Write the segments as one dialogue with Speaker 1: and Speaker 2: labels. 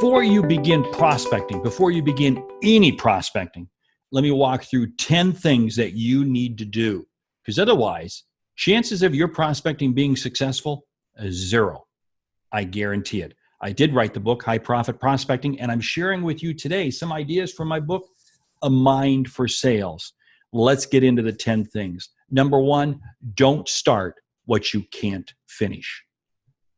Speaker 1: Before you begin prospecting, before you begin any prospecting, let me walk through 10 things that you need to do. Because otherwise, chances of your prospecting being successful is zero. I guarantee it. I did write the book, High Profit Prospecting, and I'm sharing with you today some ideas from my book, A Mind for Sales. Let's get into the 10 things. Number one, don't start what you can't finish.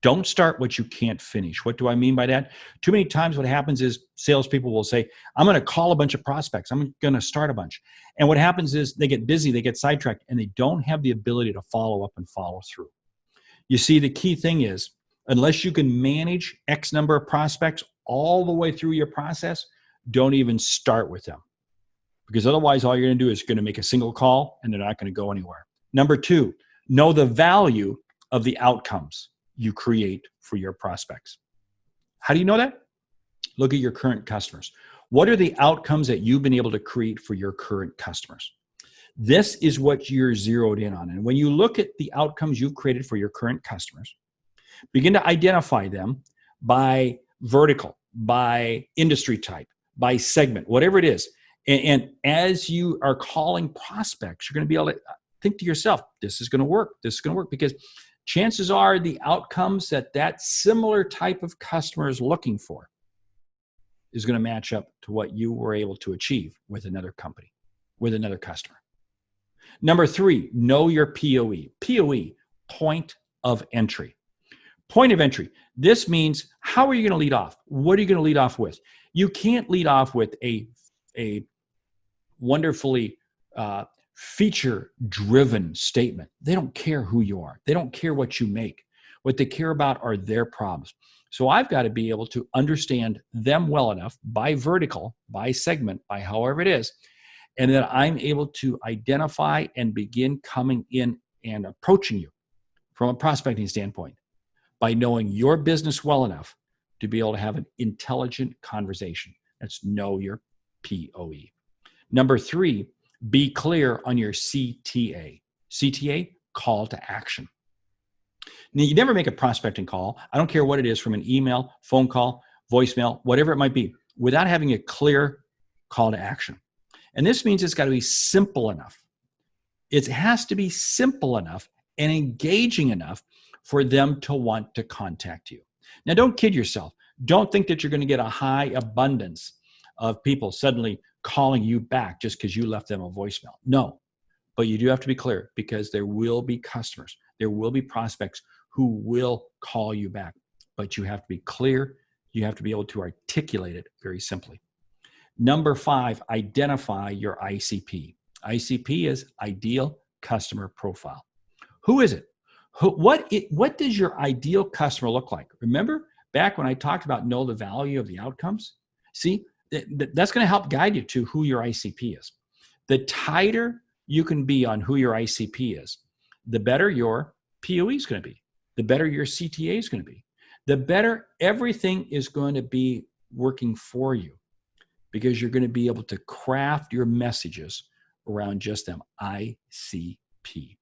Speaker 1: Don't start what you can't finish. What do I mean by that? Too many times what happens is salespeople will say, I'm going to call a bunch of prospects. I'm going to start a bunch. And what happens is they get busy, they get sidetracked, and they don't have the ability to follow up and follow through. You see, the key thing is, unless you can manage X number of prospects all the way through your process, don't even start with them. Because otherwise, all you're going to do is you're going to make a single call and they're not going to go anywhere. Number two, know the value of the outcomes you create for your prospects. How do you know that? Look at your current customers. What are the outcomes that you've been able to create for your current customers? This is what you're zeroed in on. And when you look at the outcomes you've created for your current customers, begin to identify them by vertical, by industry type, by segment, whatever it is. And as you are calling prospects, you're going to be able to think to yourself, this is going to work. This is going to work, because chances are the outcomes that that similar type of customer is looking for is going to match up to what you were able to achieve with another company, with another customer. Number three, know your POE. POE, point of entry. Point of entry. This means, how are you going to lead off? What are you going to lead off with? You can't lead off with a wonderfully feature-driven statement. They don't care who you are. They don't care what you make. What they care about are their problems. So I've got to be able to understand them well enough by vertical, by segment, by however it is, and that I'm able to identify and begin coming in and approaching you from a prospecting standpoint by knowing your business well enough to be able to have an intelligent conversation. That's know your POE. Number three, be clear on your CTA. CTA, call to action. Now, you never make a prospecting call, I don't care what it is, from an email, phone call, voicemail, whatever it might be, without having a clear call to action. And this means it's got to be simple enough. It has to be simple enough and engaging enough for them to want to contact you. Now, don't kid yourself. Don't think that you're going to get a high abundance of people suddenly calling you back just because you left them a voicemail. No, but you do have to be clear, because there will be customers, there will be prospects who will call you back, but you have to be clear. You have to be able to articulate it very simply. Number five, identify your ICP. ICP is Ideal Customer Profile. Who is it? What does your ideal customer look like? Remember back when I talked about know the value of the outcomes? See, that's going to help guide you to who your ICP is. The tighter you can be on who your ICP is, the better your POE is going to be, the better your CTA is going to be, the better everything is going to be working for you, because you're going to be able to craft your messages around just them. ICP.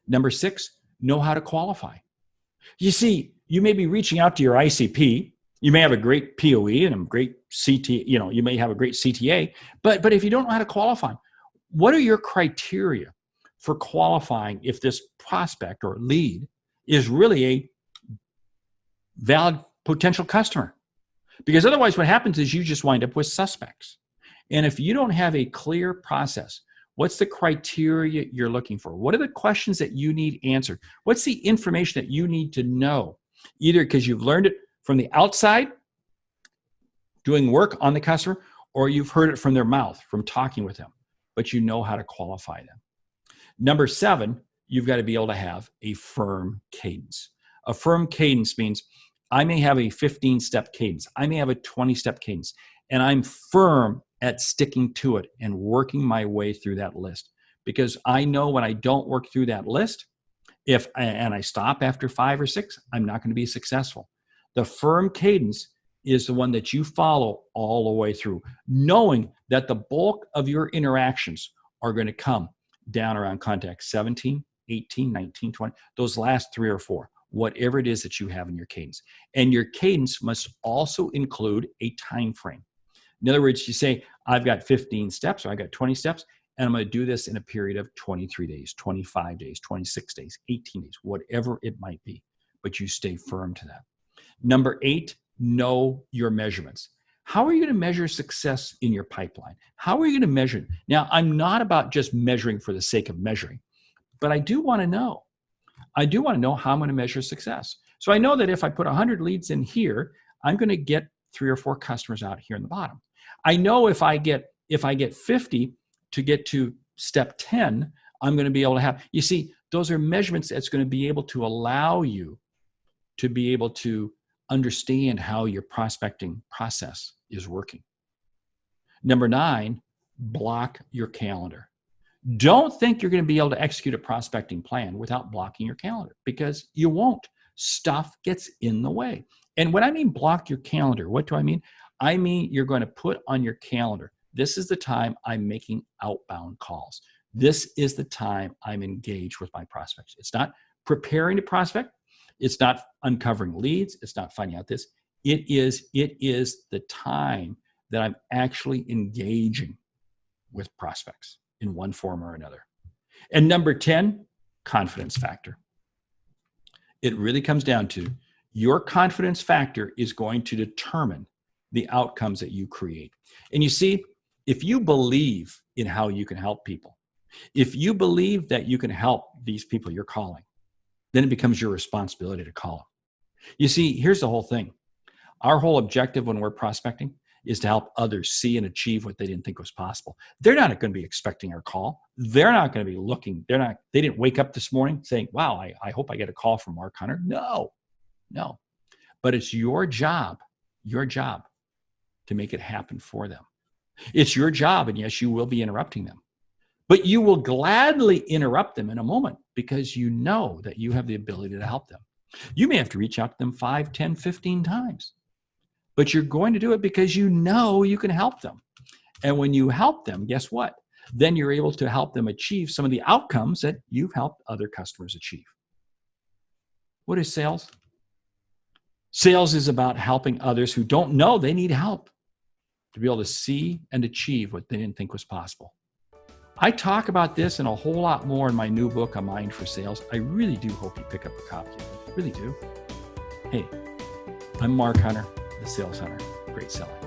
Speaker 1: Number six, know how to qualify. You see, you may be reaching out to your ICP. You may have a great POE and a great CTA, you may have a great CTA, but if you don't know how to qualify, what are your criteria for qualifying if this prospect or lead is really a valid potential customer? Because otherwise what happens is you just wind up with suspects. And if you don't have a clear process, what's the criteria you're looking for? What are the questions that you need answered? What's the information that you need to know? Either because you've learned it from the outside, doing work on the customer, or you've heard it from their mouth, from talking with them, but you know how to qualify them. Number seven, you've got to be able to have a firm cadence. A firm cadence means I may have a 15-step cadence. I may have a 20-step cadence, and I'm firm at sticking to it and working my way through that list. Because I know when I don't work through that list, and I stop after 5 or 6, I'm not going to be successful. The firm cadence is the one that you follow all the way through, knowing that the bulk of your interactions are going to come down around contact 17, 18, 19, 20, those last 3 or 4. whatever it is that you have in your cadence. And your cadence must also include a time frame. In other words, you say, I've got 15 steps or I got 20 steps, and I'm going to do this in a period of 23 days, 25 days, 26 days, 18 days, whatever it might be. But you stay firm to that. Number 8, know your measurements. How are you going to measure success in your pipeline? How are you going to measure it? Now, I'm not about just measuring for the sake of measuring, but I do want to know. I do want to know how I'm going to measure success. So I know that if I put 100 leads in here, I'm going to get 3 or 4 customers out here in the bottom. I know if I get 50 to get to step 10, I'm going to be able to have, you see, those are measurements that's going to be able to allow you to be able to understand how your prospecting process is working. Number 9, block your calendar. Don't think you're going to be able to execute a prospecting plan without blocking your calendar, because you won't. Stuff gets in the way. And when I mean block your calendar, what do I mean? I mean you're going to put on your calendar, this is the time I'm making outbound calls. This is the time I'm engaged with my prospects. It's not preparing to prospect. It's not uncovering leads. It's not finding out this. It is the time that I'm actually engaging with prospects in one form or another. And number 10, confidence factor. It really comes down to your confidence factor is going to determine the outcomes that you create. And you see, if you believe in how you can help people, if you believe that you can help these people you're calling, then it becomes your responsibility to call them. You see, here's the whole thing. Our whole objective when we're prospecting is to help others see and achieve what they didn't think was possible. They're not going to be expecting our call. They're not going to be looking. They didn't wake up this morning saying, wow, I hope I get a call from Mark Hunter. No. But it's your job to make it happen for them. It's your job, and yes, you will be interrupting them. But you will gladly interrupt them in a moment because you know that you have the ability to help them. You may have to reach out to them 5, 10, 15 times, but you're going to do it because you know you can help them. And when you help them, guess what? Then you're able to help them achieve some of the outcomes that you've helped other customers achieve. What is sales? Sales is about helping others who don't know they need help to be able to see and achieve what they didn't think was possible. I talk about this and a whole lot more in my new book, A Mind for Sales. I really do hope you pick up a copy of it. I really do. Hey, I'm Mark Hunter, the Sales Hunter. Great selling.